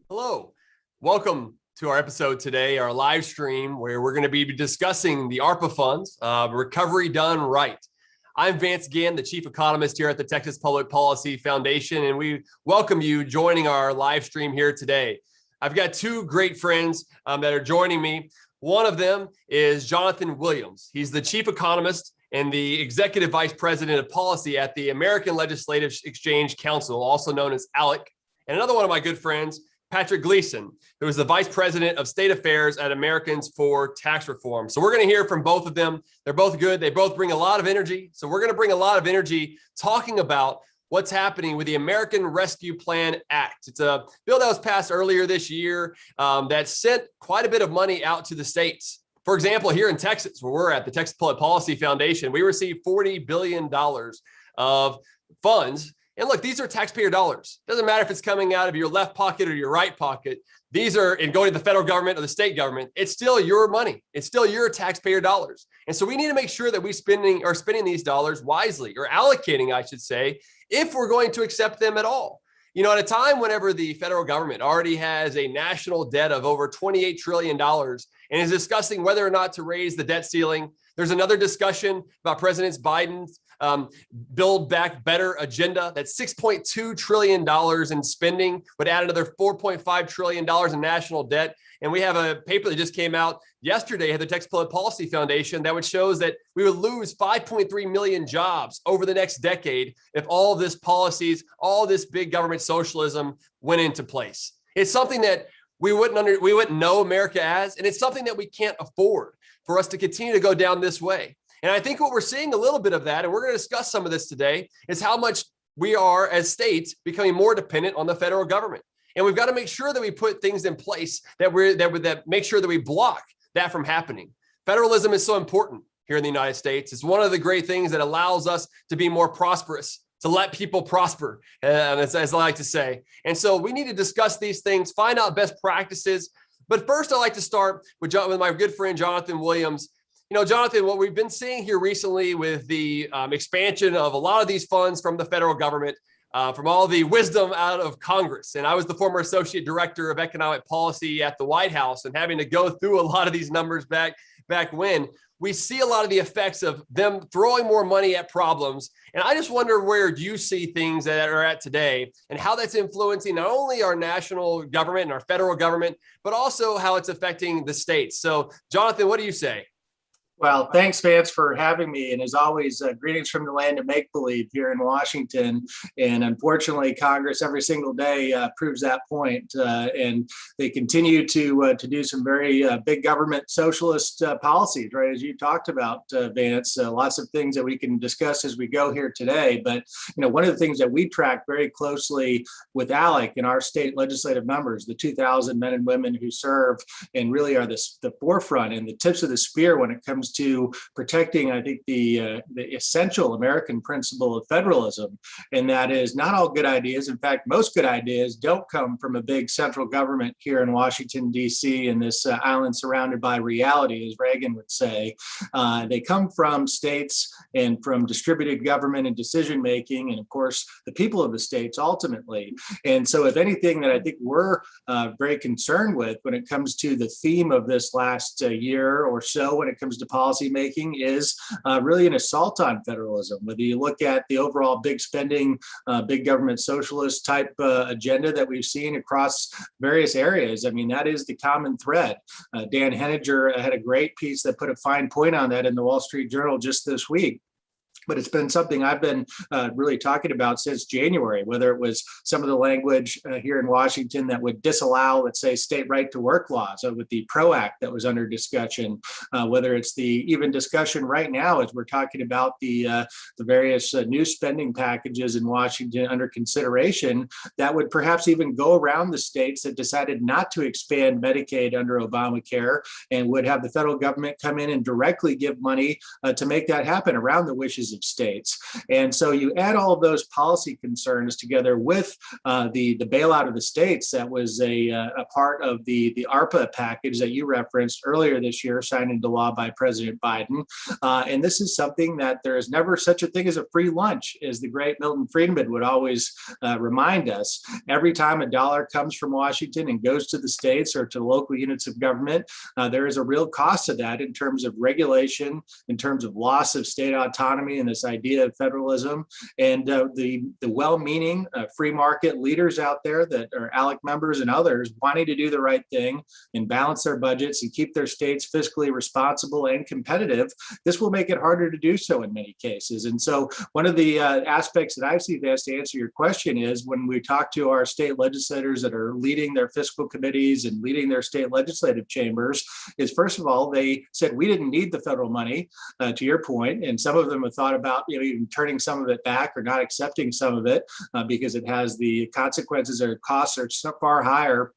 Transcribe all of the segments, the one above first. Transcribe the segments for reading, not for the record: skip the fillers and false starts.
Hello, welcome to our episode today, our live stream, where we're going to be discussing the ARPA funds, recovery done right. I'm Vance Ginn, the Chief Economist here at the Texas Public Policy Foundation, and we welcome you joining our live stream here today. I've got two great friends that are joining me. One of them is Jonathan Williams. He's the Chief Economist and the Executive Vice President of Policy at the American Legislative Exchange Council, also known as ALEC. And another one of my good friends, Patrick Gleason, who is the Vice President of State Affairs at Americans for Tax Reform. So we're going to hear from both of them. They're both good. They both bring a lot of energy. So we're going to bring a lot of energy talking about what's happening with the American Rescue Plan Act. It's a bill that was passed earlier this year that sent quite a bit of money out to the states. For example, here in Texas, where we're at the Texas Public Policy Foundation, we received $40 billion of funds. And look, these are taxpayer dollars. Doesn't matter if it's coming out of your left pocket or your right pocket. These are in going to the federal government or the state government. It's still your money. It's still your taxpayer dollars. And so we need to make sure that we are spending these dollars wisely, or allocating, I should say, if we're going to accept them at all. You know, at a time whenever the federal government already has a national debt of over $28 trillion and is discussing whether or not to raise the debt ceiling, there's another discussion about President Biden's Build Back Better agenda. That's $6.2 trillion in spending, would add another $4.5 trillion in national debt. And we have a paper that just came out yesterday at the Texas Public Policy Foundation that would shows that we would lose 5.3 million jobs over the next decade if all of this policies, all this big government socialism went into place. It's something that we wouldn't know America as, and it's something that we can't afford for us to continue to go down this way. And I think what we're seeing a little bit of that, and we're going to discuss some of this today, is how much we are as states becoming more dependent on the federal government. And we've got to make sure that we put things in place that make sure that we block that from happening. Federalism is so important here in the United States. It's one of the great things that allows us to be more prosperous, to let people prosper, as I like to say. And so we need to discuss these things, find out best practices. But first, I'd like to start with my good friend, Jonathan Williams. You know, Jonathan, what we've been seeing here recently with the expansion of a lot of these funds from the federal government, from all the wisdom out of Congress. And I was the former associate director of economic policy at the White House, and having to go through a lot of these numbers back when we see a lot of the effects of them throwing more money at problems. And I just wonder where you see things that are at today and how that's influencing not only our national government and our federal government, but also how it's affecting the states. So Jonathan, what do you say? Well, thanks, Vance, for having me. And as always, greetings from the land of make-believe here in Washington. And unfortunately, Congress every single day proves that point. And they continue to do some very big government socialist policies, right? As you talked about, Vance, lots of things that we can discuss as we go here today. But, you know, one of the things that we track very closely with ALEC in our state legislative members, the 2,000 men and women who serve and really are the forefront and the tips of the spear when it comes to protecting, I think, the essential American principle of federalism, and that is not all good ideas. In fact, most good ideas don't come from a big central government here in Washington, D.C., and this island surrounded by reality, as Reagan would say. They come from states and from distributed government and decision making, and of course, the people of the states ultimately. And so, if anything that I think we're very concerned with when it comes to the theme of this last year or so, when it comes to policymaking, is really an assault on federalism. Whether you look at the overall big spending, big government socialist type agenda that we've seen across various areas, I mean, that is the common thread. Dan Henninger had a great piece that put a fine point on that in the Wall Street Journal just this week. But it's been something I've been really talking about since January, whether it was some of the language here in Washington that would disallow, let's say, state right to work laws with the PRO Act that was under discussion, whether it's the even discussion right now as we're talking about the various new spending packages in Washington under consideration that would perhaps even go around the states that decided not to expand Medicaid under Obamacare and would have the federal government come in and directly give money to make that happen around the wishes of of states. And so you add all of those policy concerns together with the bailout of the states that was a part of the ARPA package that you referenced earlier this year, signed into law by President Biden. And this is something that there is never such a thing as a free lunch, as the great Milton Friedman would always remind us. Every time a dollar comes from Washington and goes to the states or to local units of government, there is a real cost to that in terms of regulation, in terms of loss of state autonomy and this idea of federalism. And the well-meaning free market leaders out there that are ALEC members and others wanting to do the right thing and balance their budgets and keep their states fiscally responsible and competitive, this will make it harder to do so in many cases. And so one of the aspects that I've seen, Vance, to answer your question is when we talk to our state legislators that are leading their fiscal committees and leading their state legislative chambers, is first of all, they said we didn't need the federal money, to your point, and some of them have thought about even turning some of it back or not accepting some of it because it has the consequences or costs are so far higher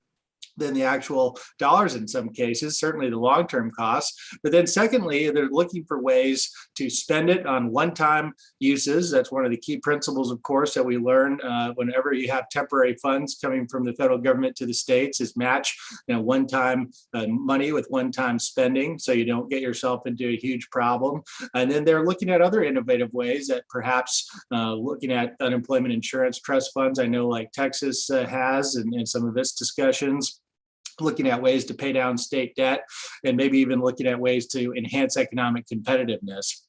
than the actual dollars in some cases, certainly the long-term costs. But then secondly, they're looking for ways to spend it on one-time uses. That's one of the key principles, of course, that we learn whenever you have temporary funds coming from the federal government to the states, is match one-time money with one-time spending so you don't get yourself into a huge problem. And then they're looking at other innovative ways that perhaps looking at unemployment insurance trust funds, I know like Texas has in some of its discussions, looking at ways to pay down state debt, and maybe even looking at ways to enhance economic competitiveness.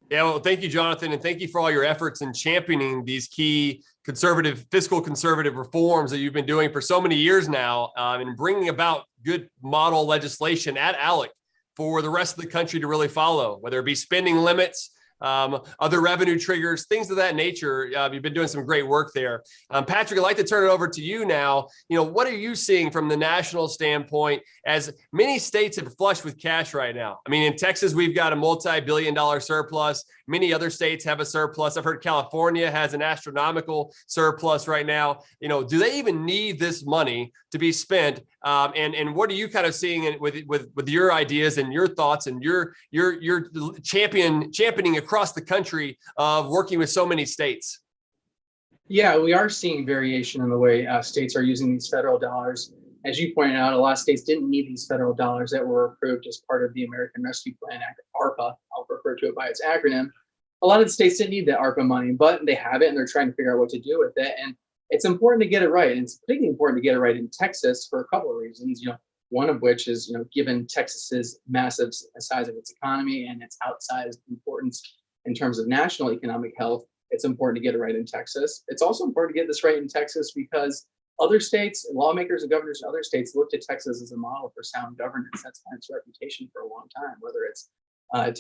Yeah, well, thank you, Jonathan, and thank you for all your efforts in championing these key fiscal conservative reforms that you've been doing for so many years now, and bringing about good model legislation at ALEC for the rest of the country to really follow, whether it be spending limits, other revenue triggers, things of that nature. You've been doing some great work there. Patrick, I'd like to turn it over to you now. What are you seeing from the national standpoint, as many states have flush with cash right now? I mean, in Texas, we've got a multi-billion-dollar surplus. Many other states have a surplus. I've heard California has an astronomical surplus right now. Do they even need this money to be spent? And what are you kind of seeing with your ideas and your thoughts and your championing across the country of working with so many states? Yeah, we are seeing variation in the way states are using these federal dollars. As you pointed out, a lot of states didn't need these federal dollars that were approved as part of the American Rescue Plan Act, ARPA. I'll refer to it by its acronym. A lot of the states didn't need that ARPA money, but they have it and they're trying to figure out what to do with it. And it's important to get it right. And it's particularly important to get it right in Texas for a couple of reasons. One of which is, given Texas's massive size of its economy and its outsized importance in terms of national economic health, it's important to get it right in Texas. It's also important to get this right in Texas because other states, lawmakers and governors in other states looked at Texas as a model for sound governance. That's been its reputation for a long time, whether it's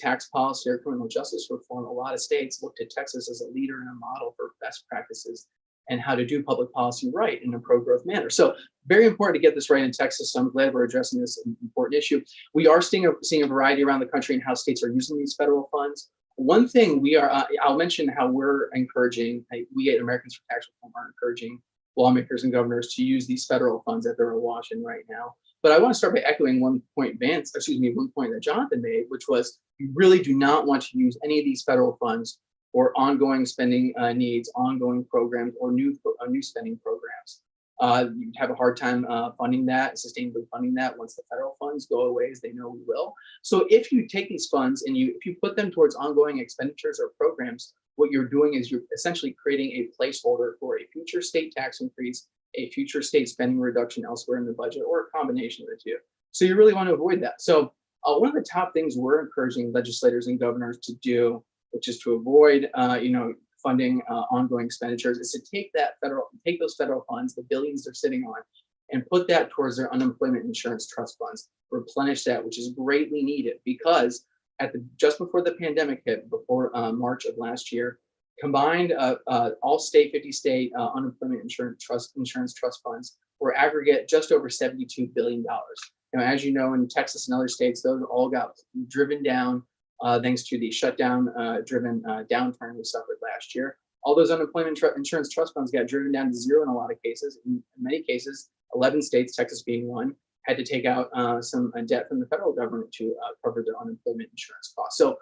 tax policy or criminal justice reform. A lot of states looked at Texas as a leader and a model for best practices and how to do public policy right in a pro-growth manner. So very important to get this right in Texas. So I'm glad we're addressing this important issue. We are seeing a variety around the country in how states are using these federal funds. One thing I'll mention how we're encouraging, we at Americans for Tax Reform are encouraging lawmakers and governors to use these federal funds that they're awash in right now. But I want to start by echoing one point that Jonathan made, which was you really do not want to use any of these federal funds or ongoing spending needs, ongoing programs, or new spending programs. You'd have a hard time funding that, sustainably funding that once the federal funds go away, as they know we will. So if you take these funds and if you put them towards ongoing expenditures or programs, what you're doing is you're essentially creating a placeholder for a future state tax increase, a future state spending reduction elsewhere in the budget, or a combination of the two. So you really want to avoid that. So one of the top things we're encouraging legislators and governors to do, which is to avoid, funding ongoing expenditures, is to take those federal funds, the billions they're sitting on, and put that towards their unemployment insurance trust funds. Replenish that, which is greatly needed because just before the pandemic hit, before March of last year, combined all 50 state unemployment insurance trust funds were aggregate just over $72 billion. As you know, in Texas and other states, those all got driven down thanks to the shutdown-driven downturn we suffered last year. All those unemployment insurance trust funds got driven down to zero in a lot of cases. In many cases, 11 states, Texas being one, had to take out some debt from the federal government to cover their unemployment insurance costs. So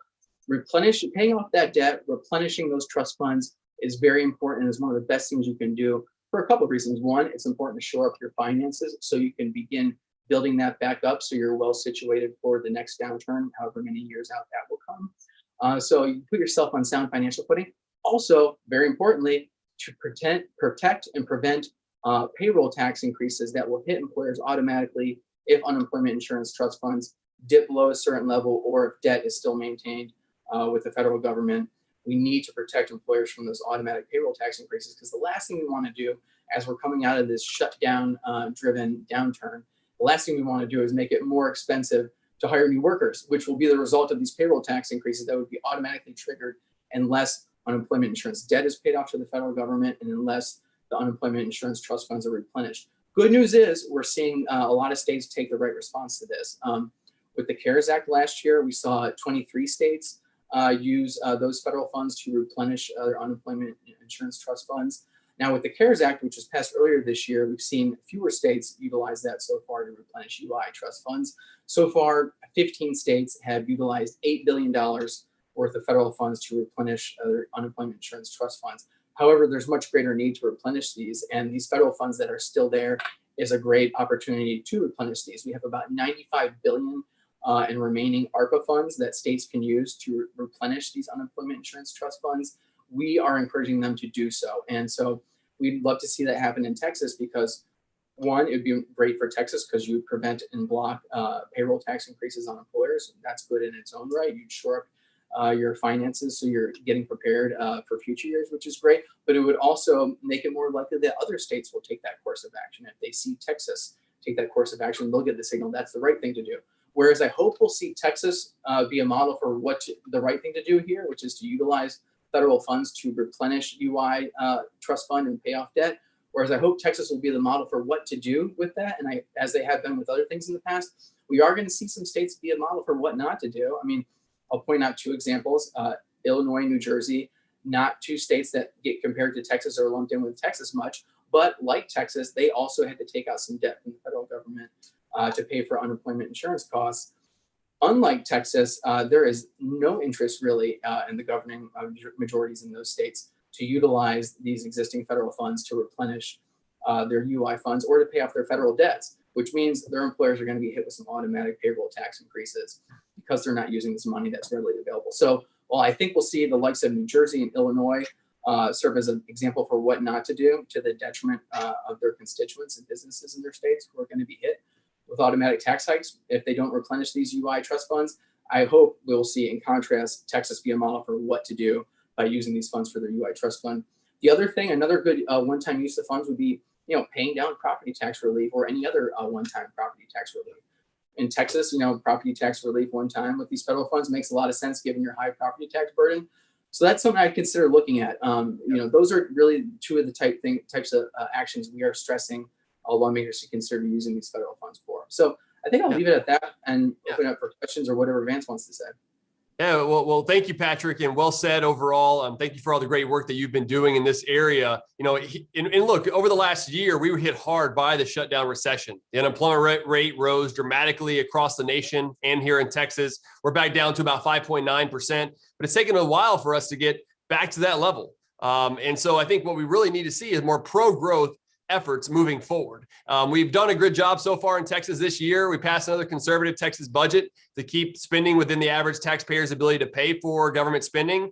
paying off that debt, replenishing those trust funds is very important and is one of the best things you can do for a couple of reasons. One, it's important to shore up your finances so you can begin building that back up so you're well situated for the next downturn, however many years out that will come. So you put yourself on sound financial footing. Also, very importantly, to protect and prevent payroll tax increases that will hit employers automatically if unemployment insurance trust funds dip below a certain level or if debt is still maintained with the federal government. We need to protect employers from those automatic payroll tax increases, because the last thing we want to do as we're coming out of this shutdown driven downturn, the last thing we want to do is make it more expensive to hire new workers, which will be the result of these payroll tax increases that would be automatically triggered unless unemployment insurance debt is paid off to the federal government and unless the unemployment insurance trust funds are replenished. Good news is we're seeing a lot of states take the right response to this. With the CARES Act last year, we saw 23 states use those federal funds to replenish their unemployment insurance trust funds. Now with the CARES Act, which was passed earlier this year, we've seen fewer states utilize that so far to replenish UI trust funds. So far, 15 states have utilized $8 billion worth of federal funds to replenish their unemployment insurance trust funds. However, there's much greater need to replenish these, and these federal funds that are still there is a great opportunity to replenish these. We have about $95 billion in remaining ARPA funds that states can use to replenish these unemployment insurance trust funds. We are encouraging them to do so. And so we'd love to see that happen in Texas because, one, it would be great for Texas because you prevent and block payroll tax increases on employers. That's good in its own right. You'd shore up your finances so you're getting prepared for future years, which is great. But it would also make it more likely that other states will take that course of action. If they see Texas take that course of action, they'll get the signal that's the right thing to do. Whereas I hope we'll see Texas be a model for the right thing to do here, which is to utilize federal funds to replenish UI trust fund and pay off debt. Whereas I hope Texas will be the model for what to do with that. And as they have been with other things in the past, we are going to see some states be a model for what not to do. I mean, I'll point out two examples, Illinois, New Jersey, not two states that get compared to Texas or lumped in with Texas much, but like Texas, they also had to take out some debt from the federal government to pay for unemployment insurance costs. Unlike Texas, there is no interest really in the governing majorities in those states to utilize these existing federal funds to replenish their UI funds or to pay off their federal debts, which means their employers are going to be hit with some automatic payroll tax increases because they're not using this money that's readily available. So while I think we'll see the likes of New Jersey and Illinois serve as an example for what not to do to the detriment of their constituents and businesses in their states who are going to be hit with automatic tax hikes if they don't replenish these UI trust funds, I hope we'll see, in contrast, Texas be a model for what to do by using these funds for their UI trust fund. The other thing, another good one-time use of funds would be, paying down property tax relief or any other one-time property tax relief. In Texas, property tax relief one time with these federal funds makes a lot of sense given your high property tax burden. So that's something I consider looking at. Those are really two of the types of actions we are stressing lawmakers to consider using these federal funds for. So I think I'll leave it at that and open up for questions or whatever Vance wants to say. Yeah, well, thank you, Patrick, and well said overall. Thank you for all the great work that you've been doing in this area. And look, over the last year, we were hit hard by the shutdown recession. The unemployment rate rose dramatically across the nation and here in Texas. We're back down to about 5.9%, but it's taken a while for us to get back to that level. And so I think what we really need to see is more pro-growth efforts moving forward. We've done a good job so far in Texas this year. We passed another conservative Texas budget to keep spending within the average taxpayer's ability to pay for government spending.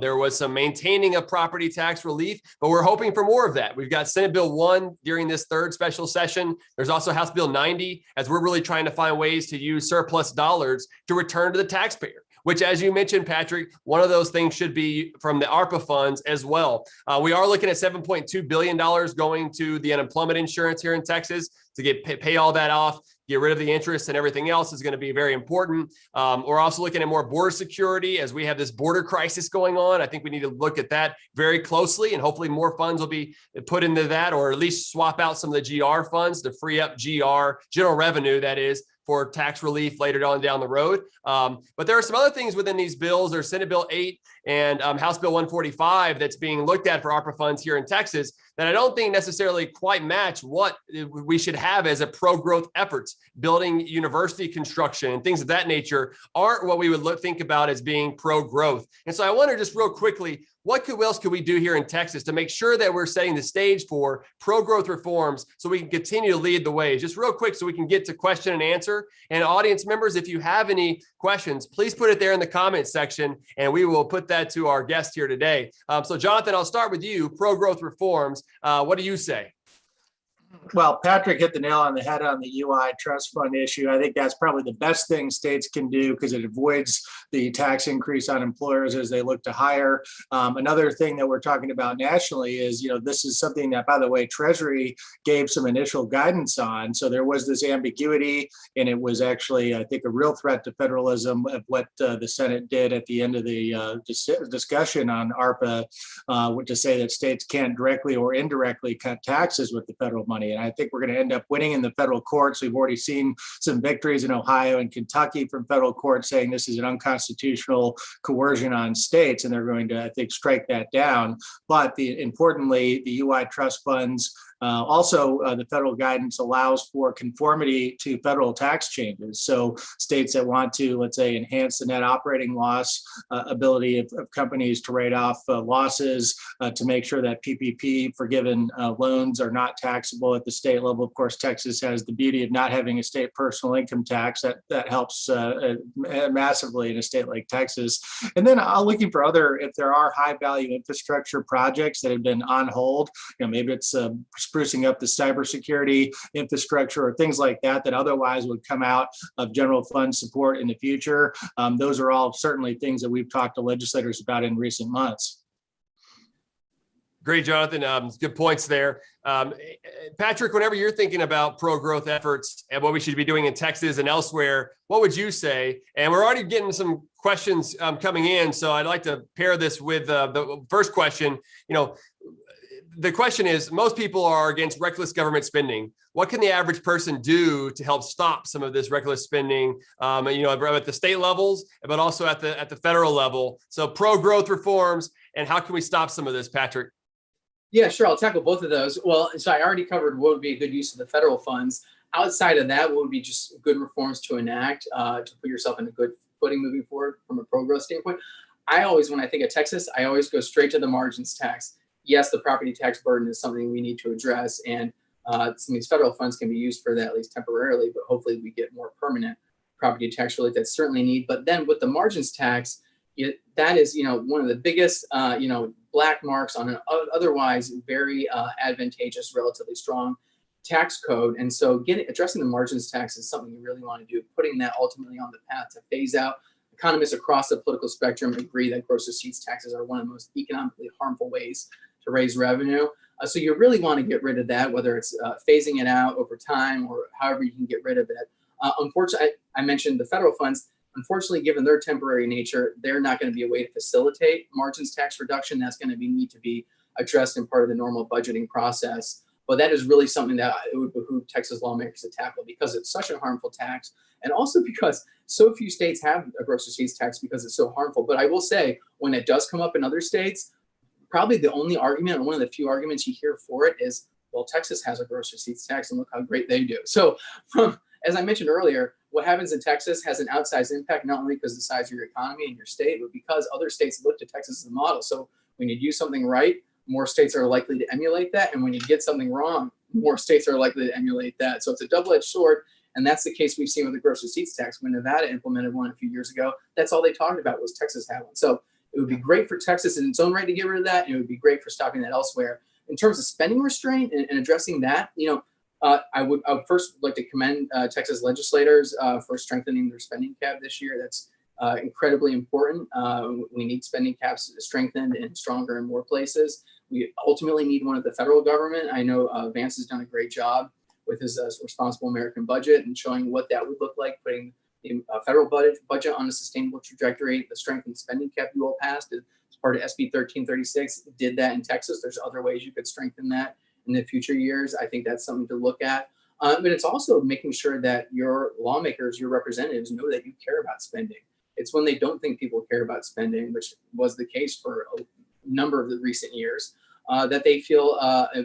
There was some maintaining of property tax relief, but we're hoping for more of that. We've got Senate Bill 1 during this third special session. There's also House Bill 90, as we're really trying to find ways to use surplus dollars to return to the taxpayer, which, as you mentioned, Patrick, one of those things should be from the ARPA funds as well. We are looking at $7.2 billion going to the unemployment insurance here in Texas to pay all that off, get rid of the interest, and everything else is going to be very important. We're also looking at more border security as we have this border crisis going on. I think we need to look at that very closely, and hopefully more funds will be put into that, or at least swap out some of the GR funds to free up GR, general revenue, that is, for tax relief later on down the road. But there are some other things within these bills. There's Senate Bill 8 and House Bill 145 that's being looked at for ARPA funds here in Texas that I don't think necessarily quite match what we should have as a pro-growth efforts. Building university construction and things of that nature aren't what we would think about as being pro-growth. And so I wonder just real quickly, what else could we do here in Texas to make sure that we're setting the stage for pro-growth reforms so we can continue to lead the way? Just real quick so we can get to question and answer. And audience members, if you have any questions, please put it there in the comments section and we will put that to our guest here today. So Jonathan, I'll start with you. Pro-growth reforms, what do you say? Well, Patrick hit the nail on the head on the UI trust fund issue. I think that's probably the best thing states can do because it avoids the tax increase on employers as they look to hire. Another thing that we're talking about nationally is, this is something that, by the way, Treasury gave some initial guidance on. So there was this ambiguity, and it was actually, I think, a real threat to federalism of what the Senate did at the end of the discussion on ARPA, to say that states can't directly or indirectly cut taxes with the federal money. And I think we're going to end up winning in the federal courts. We've already seen some victories in Ohio and Kentucky from federal courts saying this is an unconstitutional coercion on states, and they're going to, I think, strike that down. But importantly, the UI trust funds, also, the federal guidance allows for conformity to federal tax changes. So states that want to, let's say, enhance the net operating loss ability of companies to write off losses, to make sure that PPP forgiven loans are not taxable at the state level. Of course, Texas has the beauty of not having a state personal income tax that helps massively in a state like Texas. And then I'm looking for if there are high value infrastructure projects that have been on hold, maybe it's sprucing up the cybersecurity infrastructure or things like that otherwise would come out of general fund support in the future. Those are all certainly things that we've talked to legislators about in recent months. Great, Jonathan. Good points there. Patrick, whenever you're thinking about pro-growth efforts and what we should be doing in Texas and elsewhere, what would you say? And we're already getting some questions coming in, so I'd like to pair this with the first question. The question is, most people are against reckless government spending. What can the average person do to help stop some of this reckless spending, at the state levels, but also at the federal level? So pro-growth reforms, and how can we stop some of this, Patrick? Yeah, sure. I'll tackle both of those. Well, so I already covered what would be a good use of the federal funds. Outside of that, what would be just good reforms to enact to put yourself in a good footing moving forward from a pro-growth standpoint? When I think of Texas, I always go straight to the margins tax. Yes, the property tax burden is something we need to address, and some of these federal funds can be used for that, at least temporarily, but hopefully we get more permanent property tax relief that's certainly need. But then with the margins tax, that is, one of the biggest, black marks on an otherwise very advantageous, relatively strong tax code. And so addressing the margins tax is something you really want to do, putting that ultimately on the path to phase out. Economists across the political spectrum agree that gross receipts taxes are one of the most economically harmful ways to raise revenue. So you really want to get rid of that, whether it's phasing it out over time or however you can get rid of it. Unfortunately, I mentioned the federal funds. Unfortunately, given their temporary nature, they're not going to be a way to facilitate margins tax reduction. That's going to need to be addressed in part of the normal budgeting process. But that is really something that it would behoove Texas lawmakers to tackle because it's such a harmful tax, and also because so few states have a gross receipts tax because it's so harmful. But I will say, when it does come up in other states, probably the only argument, or one of the few arguments you hear for it is, well, Texas has a gross receipts tax and look how great they do. So as I mentioned earlier, what happens in Texas has an outsized impact, not only because of the size of your economy and your state, but because other states look to Texas as a model. So when you do something right, more states are likely to emulate that. And when you get something wrong, more states are likely to emulate that. So it's a double-edged sword. And that's the case we've seen with the gross receipts tax. When Nevada implemented one a few years ago, that's all they talked about was Texas had one. So it would be great for Texas in its own right to get rid of that. And it would be great for stopping that elsewhere. In terms of spending restraint and addressing that, I would first like to commend Texas legislators for strengthening their spending cap this year. That's incredibly important. We need spending caps strengthened and stronger in more places. We ultimately need one at the federal government. I know Vance has done a great job with his responsible American budget and showing what that would look like, putting the federal budget on a sustainable trajectory. The strengthened spending cap you all passed as part of SB 1336 did that in Texas. There's other ways you could strengthen that in the future years. I think that's something to look at. But it's also making sure that your lawmakers, your representatives know that you care about spending. It's when they don't think people care about spending, which was the case for a number of the recent years, that they feel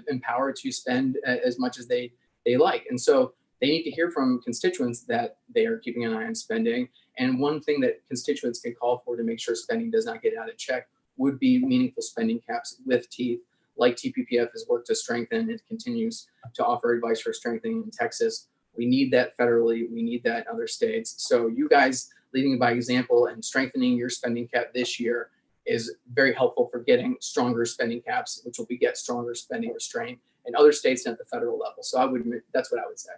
empowered to spend as much as they like. And so they need to hear from constituents that they are keeping an eye on spending. And one thing that constituents can call for to make sure spending does not get out of check would be meaningful spending caps with teeth, like TPPF has worked to strengthen and continues to offer advice for strengthening in Texas. We need that federally. We need that in other states. So you guys leading by example and strengthening your spending cap this year is very helpful for getting stronger spending caps, which will beget stronger spending restraint in other states and at the federal level. So that's what I would say.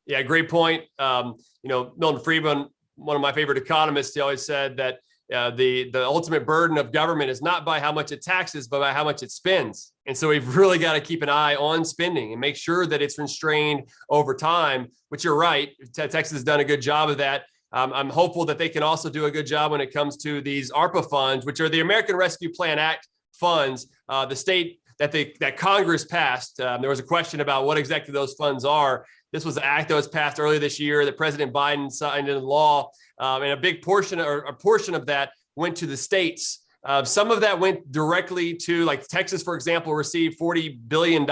Yeah, great point. Milton Friedman, one of my favorite economists, he always said that the ultimate burden of government is not by how much it taxes, but by how much it spends. And so we've really got to keep an eye on spending and make sure that it's restrained over time, which you're right. Texas has done a good job of that. I'm hopeful that they can also do a good job when it comes to these ARPA funds, which are the American Rescue Plan Act funds, the state that Congress passed. There was a question about what exactly those funds are. This was an act that was passed earlier this year that President Biden signed into law, and a big portion or a portion of that went to the states. Some of that went directly to, like Texas, for example, received $40 billion.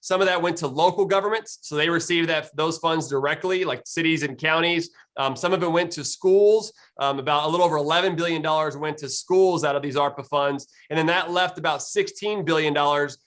Some of that went to local governments. So they received those funds directly, like cities and counties. Some of it went to schools. About a little over $11 billion went to schools out of these ARPA funds. And then that left about $16 billion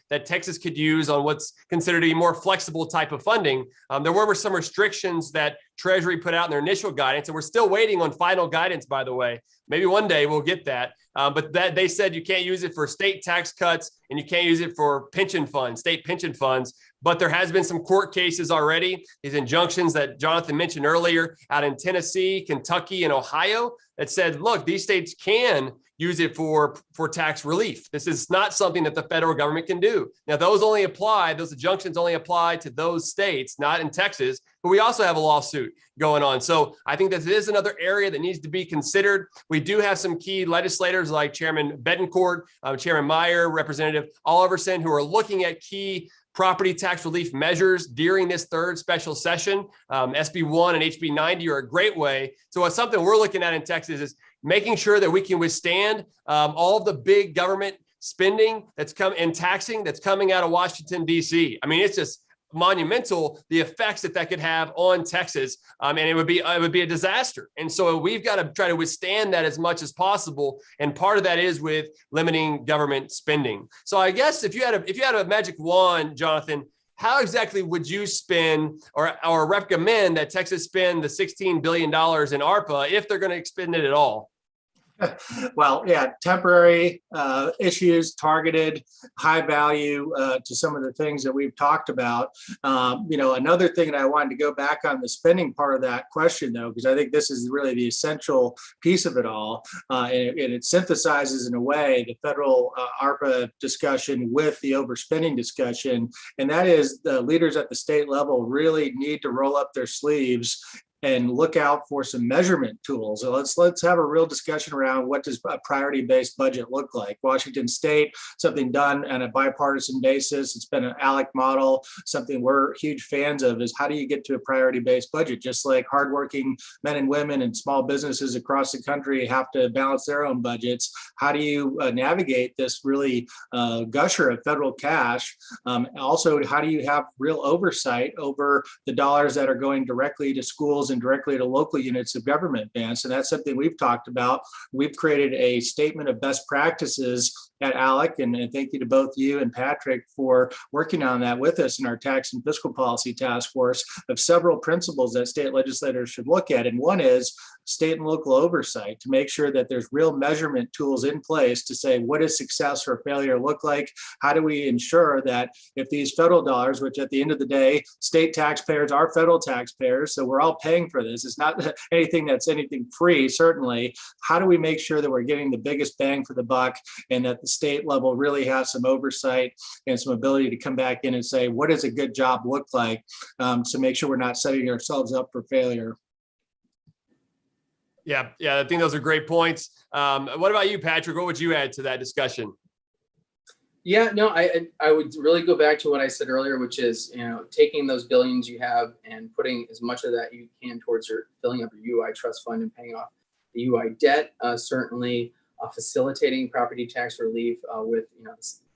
that Texas could use on what's considered to be more flexible type of funding. There were some restrictions that Treasury put out in their initial guidance, and we're still waiting on final guidance, by the way. Maybe one day we'll get that. But that they said you can't use it for state tax cuts and you can't use it for pension funds, state pension funds. But there has been some court cases already, these injunctions that Jonathan mentioned earlier out in Tennessee, Kentucky, and Ohio that said, look, these states can use it for tax relief. This is not something that the federal government can do. Now, those injunctions only apply to those states, not in Texas, but we also have a lawsuit going on. So I think that this is another area that needs to be considered. We do have some key legislators like Chairman Betancourt, Chairman Meyer, Representative Oliverson, who are looking at key property tax relief measures during this third special session. SB 1 and HB 90 are a great way. So what's something we're looking at in Texas is making sure that we can withstand all of the big government spending that's taxing that's coming out of Washington, D.C. I mean, it's just monumental, the effects that could have on Texas, and it would be a disaster. And so we've got to try to withstand that as much as possible. And part of that is with limiting government spending. So I guess if you had a magic wand, Jonathan, how exactly would you spend or recommend that Texas spend the $16 billion in ARPA if they're going to expend it at all? Well, yeah, temporary issues, targeted, high value to some of the things that we've talked about. Another thing that I wanted to go back on the spending part of that question, though, because I think this is really the essential piece of it all. And it synthesizes in a way the federal ARPA discussion with the overspending discussion. And that is the leaders at the state level really need to roll up their sleeves and look out for some measurement tools. So let's have a real discussion around what does a priority-based budget look like. Washington State, something done on a bipartisan basis. It's been an ALEC model. Something we're huge fans of is how do you get to a priority-based budget? Just like hardworking men and women and small businesses across the country have to balance their own budgets. How do you navigate this really gusher of federal cash? Also, how do you have real oversight over the dollars that are going directly to schools and directly to local units of government, Vance? And that's something we've talked about. We've created a statement of best practices at ALEC, and thank you to both you and Patrick for working on that with us in our tax and fiscal policy task force of several principles that state legislators should look at. And one is state and local oversight to make sure that there's real measurement tools in place to say, what does success or failure look like? How do we ensure that if these federal dollars, which at the end of the day, state taxpayers are federal taxpayers, so we're all paying for this. It's not anything free, certainly. How do we make sure that we're getting the biggest bang for the buck and that the state level really has some oversight and some ability to come back in and say, what does a good job look like, to make sure we're not setting ourselves up for failure? Yeah, I think those are great points. What about you, Patrick? What would you add to that discussion? Yeah, no, I would really go back to what I said earlier, which is, taking those billions you have and putting as much of that you can towards your filling up your UI trust fund and paying off the UI debt. Certainly, facilitating property tax relief with the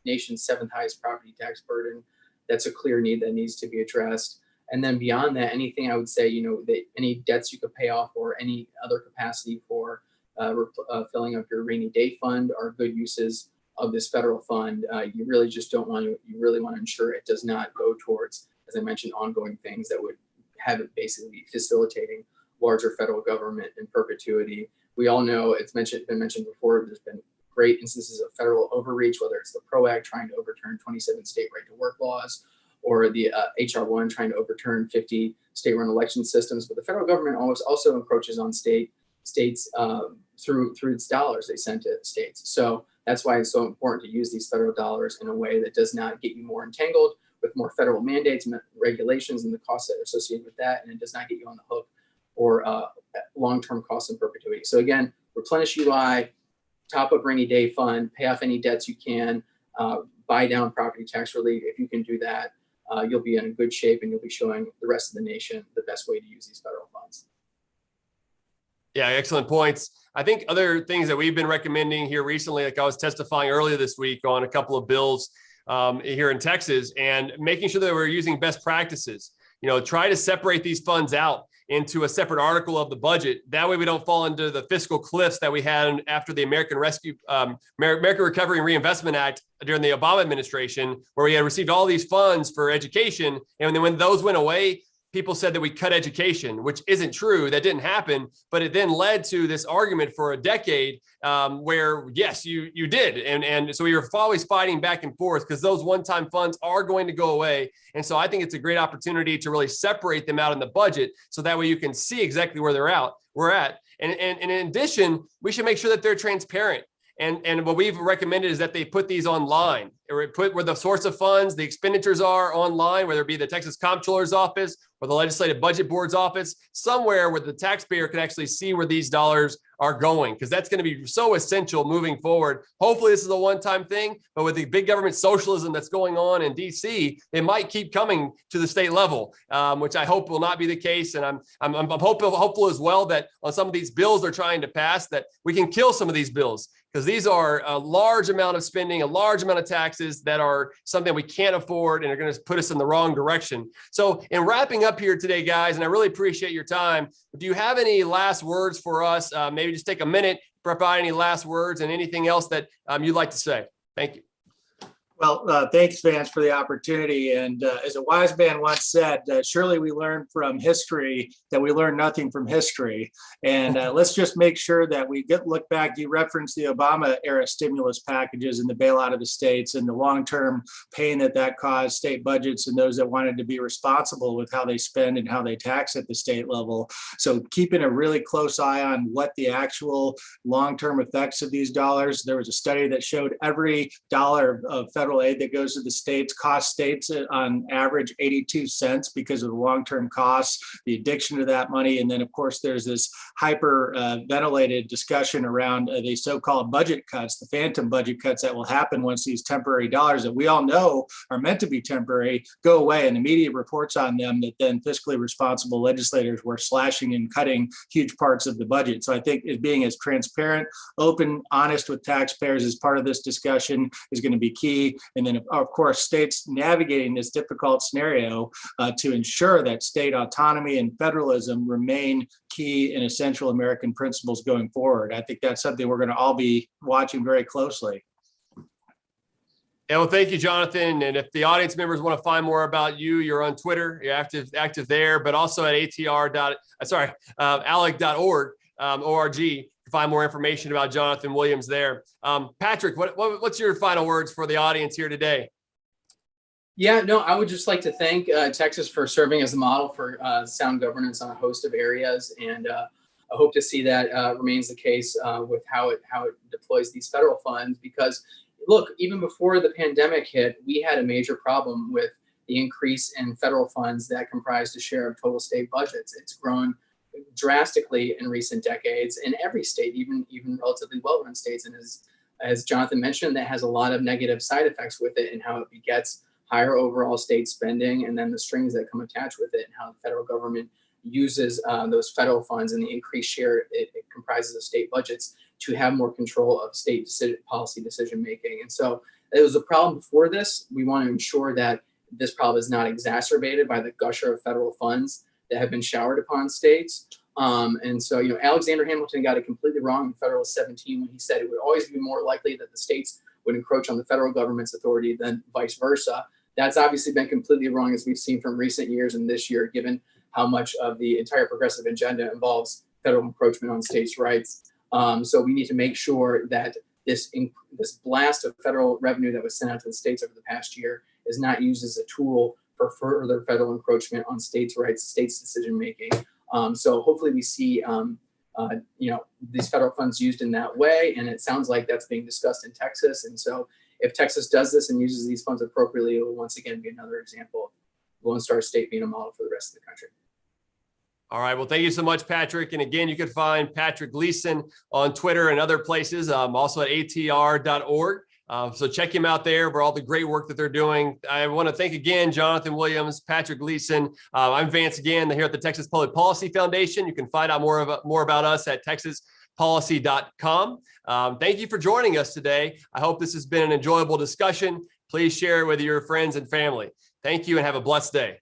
nation's seventh highest property tax burden. That's a clear need that needs to be addressed. And then beyond that, anything I would say, that any debts you could pay off or any other capacity for filling up your rainy day fund are good uses of this federal fund. You really just don't want to, you really want to ensure it does not go towards, as I mentioned, ongoing things that would have it basically facilitating larger federal government in perpetuity. We all know it's been mentioned before, there's been great instances of federal overreach, whether it's the PRO Act trying to overturn 27 state right to work laws, or the HR 1 trying to overturn 50 state-run election systems. But the federal government also encroaches on states through its dollars they send to states. So that's why it's so important to use these federal dollars in a way that does not get you more entangled with more federal mandates and regulations and the costs that are associated with that, and it does not get you on the hook for long-term costs in perpetuity. So again, replenish UI, top up rainy day fund, pay off any debts you can, buy down property tax relief. If you can do that, you'll be in good shape and you'll be showing the rest of the nation the best way to use these federal funds. Yeah, excellent points. I think other things that we've been recommending here recently, like I was testifying earlier this week on a couple of bills here in Texas, and making sure that we're using best practices. Try to separate these funds out into a separate article of the budget. That way we don't fall into the fiscal cliffs that we had after the American Recovery and Reinvestment Act during the Obama administration, where we had received all these funds for education. And then when those went away, people said that we cut education, which isn't true. That didn't happen. But it then led to this argument for a decade where, yes, you did. And so we were always fighting back and forth because those one-time funds are going to go away. And so I think it's a great opportunity to really separate them out in the budget so that way you can see exactly where we're at. And in addition, we should make sure that they're transparent. And what we've recommended is that they put these online, or put where the source of funds, the expenditures are online, whether it be the Texas Comptroller's office or the Legislative Budget Board's office, somewhere where the taxpayer can actually see where these dollars are going, because that's going to be so essential moving forward. Hopefully this is a one-time thing, but with the big government socialism that's going on in DC, it might keep coming to the state level, which I hope will not be the case. And I'm hopeful as well that on some of these bills they're trying to pass, that we can kill some of these bills, because these are a large amount of spending, a large amount of taxes that are something we can't afford and are going to put us in the wrong direction. So in wrapping up here today, guys, and I really appreciate your time, do you have any last words for us? Maybe just take a minute, provide any last words and anything else that you'd like to say. Thank you. Well, thanks, Vance, for the opportunity. And as a wise man once said, surely we learn from history that we learn nothing from history. And let's just make sure that we look back. You referenced the Obama era stimulus packages and the bailout of the states and the long-term pain that caused state budgets and those that wanted to be responsible with how they spend and how they tax at the state level. So keeping a really close eye on what the actual long-term effects of these dollars. There was a study that showed every dollar of federal aid that goes to the states costs states on average 82 cents because of the long-term costs, the addiction to that money. And then of course there's this hyper ventilated discussion around the so-called budget cuts, the phantom budget cuts that will happen once these temporary dollars that we all know are meant to be temporary go away, and the media reports on them, that then fiscally responsible legislators were slashing and cutting huge parts of the budget. So I think being as transparent, open, honest with taxpayers as part of this discussion is going to be key. And then, of course, states navigating this difficult scenario to ensure that state autonomy and federalism remain key and essential American principles going forward. I think that's something we're going to all be watching very closely. Yeah, well, thank you, Jonathan. And if the audience members want to find more about you, you're on Twitter, you're active there, but also at alloc.org, ORG. Find more information about Jonathan Williams there. Patrick, what's your final words for the audience here today? Yeah, no, I would just like to thank Texas for serving as a model for sound governance on a host of areas, and I hope to see that remains the case with how it deploys these federal funds. Because look, even before the pandemic hit, we had a major problem with the increase in federal funds that comprised a share of total state budgets. It's grown drastically in recent decades in every state, even relatively well-run states, and has as Jonathan mentioned, that has a lot of negative side effects with it, and how it begets higher overall state spending, and then the strings that come attached with it, and how the federal government uses those federal funds and the increased share it comprises of state budgets to have more control of state policy decision making. And so it was a problem before this. We want to ensure that this problem is not exacerbated by the gusher of federal funds that have been showered upon states. And so, Alexander Hamilton got it completely wrong in Federalist 17 when he said it would always be more likely that the states would encroach on the federal government's authority than vice versa. That's obviously been completely wrong, as we've seen from recent years and this year, given how much of the entire progressive agenda involves federal encroachment on states' rights. So we need to make sure that this blast of federal revenue that was sent out to the states over the past year is not used as a tool for further federal encroachment on states' rights, states' decision making. So hopefully we see these federal funds used in that way, and it sounds like that's being discussed in Texas. And so if Texas does this and uses these funds appropriately, it will once again be another example of Lone Star State being a model for the rest of the country. All right. Well, thank you so much, Patrick. And again, you can find Patrick Gleason on Twitter and other places, also at atr.org. So check him out there for all the great work that they're doing. I want to thank again, Jonathan Williams, Patrick Gleason. I'm Vance Ginn here at the Texas Public Policy Foundation. You can find out more about us at texaspolicy.com. Thank you for joining us today. I hope this has been an enjoyable discussion. Please share it with your friends and family. Thank you and have a blessed day.